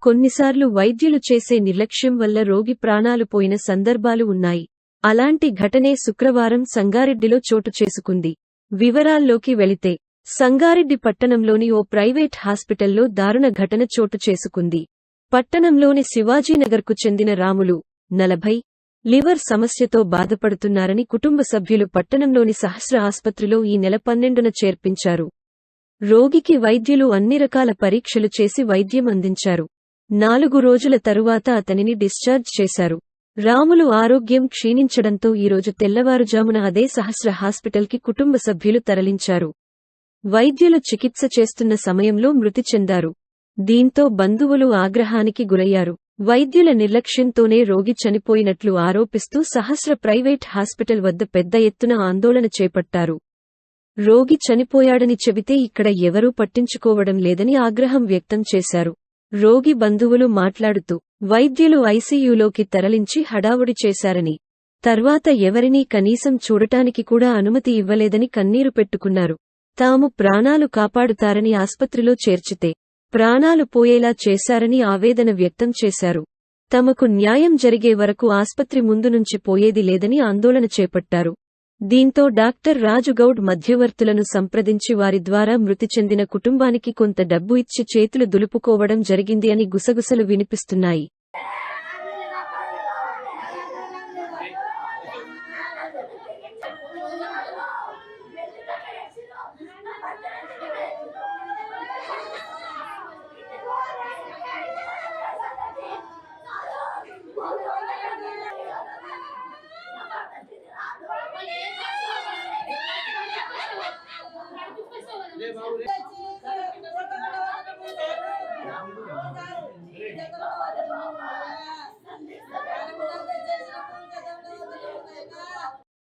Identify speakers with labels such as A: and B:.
A: కొన్నిసార్లు వైద్యులు చేసే నిర్లక్ష్యం వల్ల రోగి ప్రాణాలు పోయిన సందర్భాలు ఉన్నాయి. అలాంటి ఘటనే శుక్రవారం సంగారెడ్డిలో చోటు చేసుకుంది. వివరాల్లోకి వెళితే సంగారెడ్డి పట్టణంలోని ఓ ప్రైవేట్ హాస్పిటల్లో దారుణ ఘటన చోటు చేసుకుంది. పట్టణంలోని శివాజీనగర్కు చెందిన రాములు 40 లివర్ సమస్యతో బాధపడుతున్నారని కుటుంబ సభ్యులు పట్టణంలోని సహస్ర ఆస్పత్రిలో ఈ నెల 12న చేర్పించారు. రోగికి వైద్యులు అన్ని రకాల పరీక్షలు చేసి వైద్యం అందించారు. 4 రోజుల తరువాత అతనిని డిశ్చార్జ్ చేశారు. రాములు ఆరోగ్యం క్షీణించడంతో ఈరోజు తెల్లవారుజామున అదే సహస్ర హాస్పిటల్కి కుటుంబ సభ్యులు తరలించారు. వైద్యులు చికిత్స చేస్తున్న సమయంలో మృతి చెందారు. దీంతో బంధువులు ఆగ్రహానికి గురయ్యారు. వైద్యుల నిర్లక్ష్యంతోనే రోగి చనిపోయినట్లు ఆరోపిస్తూ సహస్ర ప్రైవేట్ హాస్పిటల్ వద్ద పెద్ద ఎత్తున ఆందోళన చేపట్టారు. రోగి చనిపోయాడని చెబితే ఇక్కడ ఎవరూ పట్టించుకోవడం లేదని ఆగ్రహం వ్యక్తం చేశారు. రోగి బంధువులు మాట్లాడుతూ వైద్యులు ఐసీయూలోకి తరలించి హడావుడి చేశారని, తర్వాత ఎవరినీ కనీసం చూడటానికి కూడా అనుమతి ఇవ్వలేదని కన్నీరు పెట్టుకున్నారు. తాము ప్రాణాలు కాపాడుతారని ఆస్పత్రిలో చేర్చితే ప్రాణాలు పోయేలా చేశారని ఆవేదన వ్యక్తం చేశారు. తమకు న్యాయం జరిగే వరకు ఆస్పత్రి ముందు నుంచి పోయేది లేదని ఆందోళన చేపట్టారు. దీంతో డాక్టర్ రాజుగౌడ్ మధ్యవర్తులను సంప్రదించి వారి ద్వారా మృతి చెందిన కుటుంబానికి కొంత డబ్బు ఇచ్చి చేతులు దులుపుకోవడం జరిగింది అని గుసగుసలు వినిపిస్తున్నాయి.
B: ले बाबू